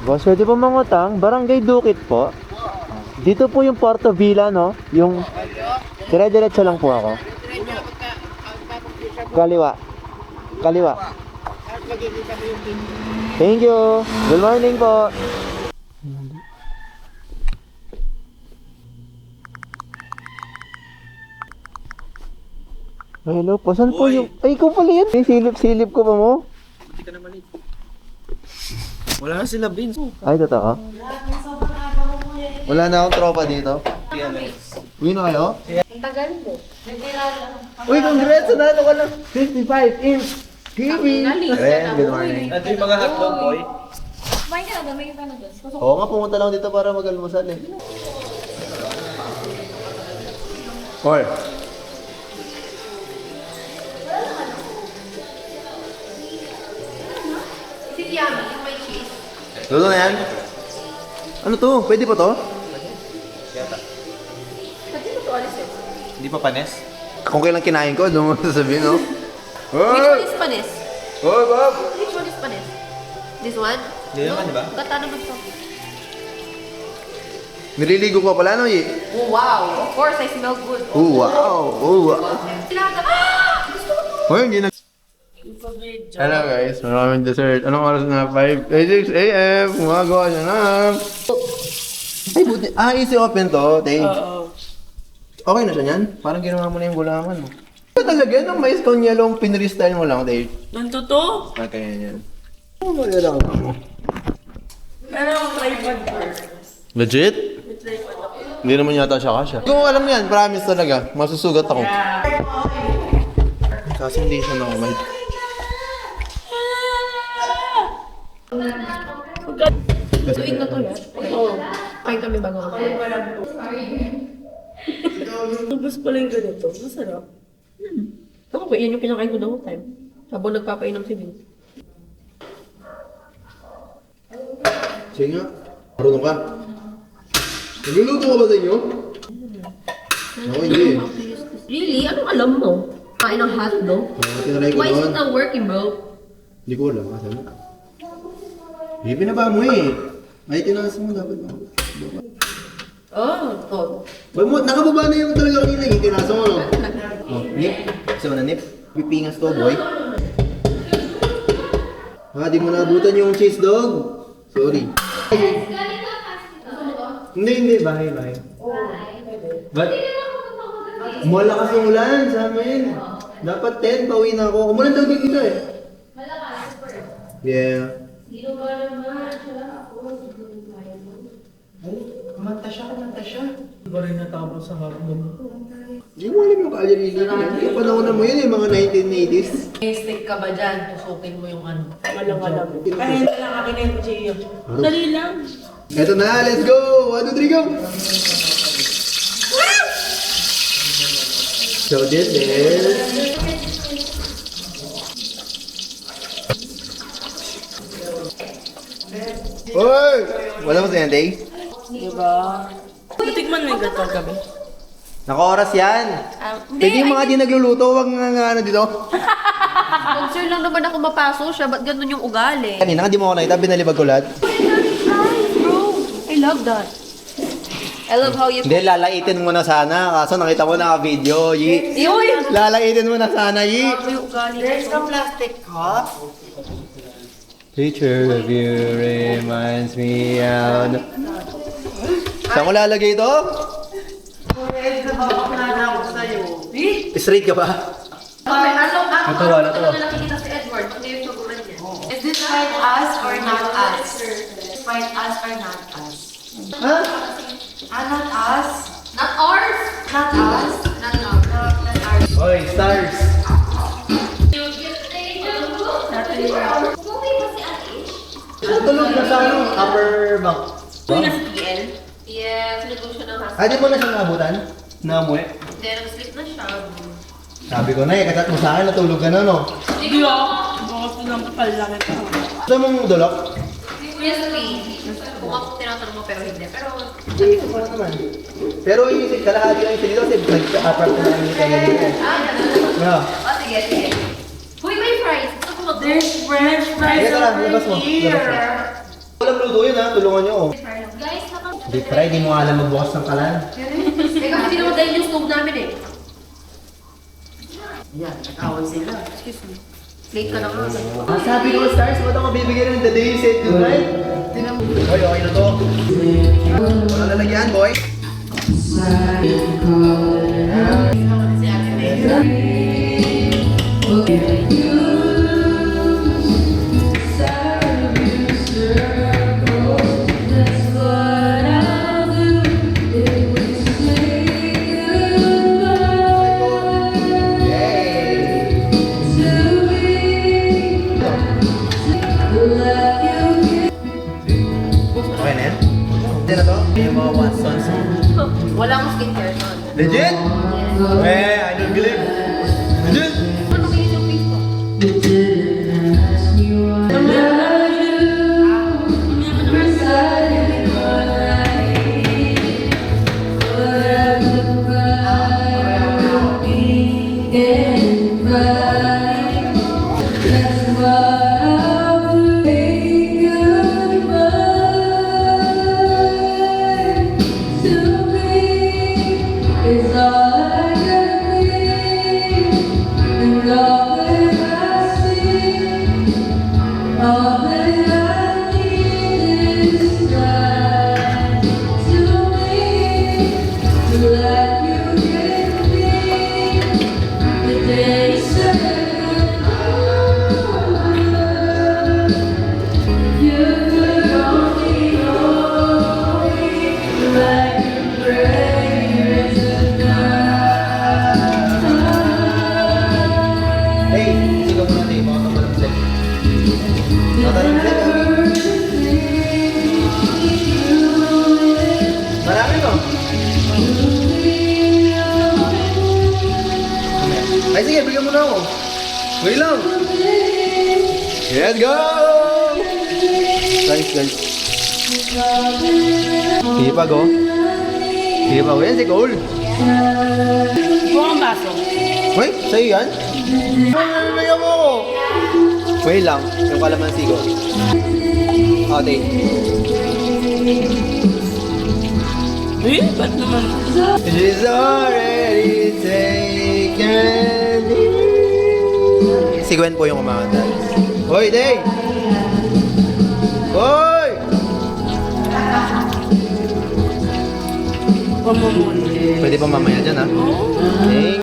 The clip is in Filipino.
Boss, pwede po mangutang? Barangay Dukit po. Dito po yung Porto Villa, no? Yung... Dire-diretso lang po ako. Kaliwa. Kaliwa. Thank you. Good morning po. Hello po. Saan po yung... Ay, ikaw pala yan. Ay, silip-silip ko pa mo. Hindi ka naman ito. Wala na sila, Vince. Ay, totoo. Wala na akong tropa dito. Uwi na kayo? Ang tagal mo. Uy, congrats! Nanalo ka lang 55 inch TV! Ren, good morning. Ito yung mga hotdog, boy. Kumain ka na ba? May paano doon? Oo nga, pumunta lang dito para mag-almusal eh. Oy! Is it yummy? Yung may cheese? Luto na yan? Ano to? Pwede pa to? Pwede mo ito alis eh. Hindi pa panes? Kung kailan kinain ko, doon mo sasabihin, no? Which one is panis? Oy, Bob! Which one is panis? This one? Hindi naman, di ba? Gata naman to. Nililigo ko pala, no? Oh, wow. Of course, I smell good. Oh, wow! Oh, wow! Kailangan ah! Gusto ko to. Hoy, hindi na... Hello guys, maraming dessert. Anong oras na? 5:06 a.m. Gumagawa siya na. Ay, buti. Ah, easy open to. Okay na siya niyan? Parang ginawa mo na yung gulaman mo. Ito talaga, nung mais con yellow, pinrestyle mo lang, Dave. Nanto to? Okay, yan. Oh, maganda lang mo. Pero ang tripod first. Legit? Hindi naman yata siya kasha. Kung alam mo yan, promise talaga. Masusugat ako. Kasi hindi siya normal. Tuig na to lahat. Oo. Kain kami bago ako. Tapos pala yung ganito. Masarap. Ako po, yan yung pinakain ko the whole time. Habang nagpapainom si Vince. Sige nga. Marunong ka. Nagluluto ka ba sa inyo? Ako hindi eh. Really? Anong alam mo? Kain ng hotdog? Tinry ko Why is noon. it not working, bro? Hindi ko alam. Kasi mo. Binaba mo eh. Ay, tinaas mo dapat mo. Oh. Ba't mo, nakababa na yung talaga kanina eh. Tinaas mo, no? Oh, nip. Gusto mo na nip? Pipingas to, boy. Ah, di mo naabutan yung cheese dog. Sorry. Hindi. Bahay. Ba't? Malakas yung ulan sa amin. Dapat 10, pauwi na ako. Umulan daw din dito eh. Yeah. Kumanta siya. Iba rin natapos sa hotdog. Hindi mo alam yung kalirili ko. Yung panahon mo yun eh, mga 1980s. May stick ka ba dyan? Tusukin mo yung ano. Alam. Ay, hindi lang akin na yung kuchillo. Dali lang. Eto na, let's go! 1, 2, 3, go! So this is... Hoy! Wala mo sa yan, Day? Diba? Natikman mo yung gato gabi. Naka-oras yan. Pwede yung mga di nagluluto, wag nga ano dito. Concern lang naman ako mapaso siya. Ba't ganun yung ugali? Kanina ka di mo ako nakita, binalibag ko lahat. Bro, I love that. I love how you... Hindi, lalaitin mo na sana. Kaso nakita ko naka-video, Yi. Yun! Lalaitin mo na sana, Yi. Yung ugali. There's a plastic cup. Picture of you reminds me out. Saan ko lalagay ito? Straight ka ba? Natuwa. Nakikita si Edward. Ano yung figuran niya? Is this fight us or not us? Fight us or not us? Ha? Not us. Not ours? Not us. Not ours. Hoy, stars! Tulog na sa ano, upper bunk. Uy, nasa TL? Yes, nag-go siya ng hospital. Ah, di mo na siya naabutan? Naamuwi? Hindi, nag-sleep na siya. Sabi ko na eh, katat mo sa akin, natulog ka na, no? Hindi ako. Bakit ko lang kapal lang ito. Gusto mong dulok? Yes, please. Kung ako tinatanong mo pero hindi. Pero, Hindi, ito pa naman. Pero yung kalahati lang yung dito kasi nag-upper ko na yung kaya dito. ganun. Yeah. Oh, sige, sige. Uy, may fries. Gusto ko mag- There's French fries Teka lang, over labas mo. here. Labas mo. Walang luto yun, ha? tulungan nyo. Guys, Deep fry, di mo alam magbukas ng kalan. Eh, kasi pinamatayin yung stove namin eh. Yan, nag-away sila. Late ka na nga. Sabi ko, Stars, ba't ako bibigyan ng the day you said goodnight? Boy, okay na to. Wala lalagyan, boy. Okay na yan? Hindi na to? Yung mga Watsons. Wala akong skincare nun. Legit? I don't believe. Legit? Ano kayo yung Facebook? Is all I can be, and all that I see, all that I need is time to me, to let you get me, the day said, you could only know me like a prayer. Hey, sigaw mo na tayo. Baka tamalang set. Tatalang set, marami mo. Ay, sige, bigyan mo na ako. Wait lang. Let's go! Guys, guys. Sige pa, go. Sige pa, yan si Cole. Buong ang baso. Wait, sa'yo yan? Bigyan mo ako. Wait lang, yung kalamansi ko. Okay. Eh, ba't naman? She's already taken. Si Gwen po yung kumakanta. Hoy, Day! Hoy! Pamamuli. Pwede pa mamaya dyan, ha? Thank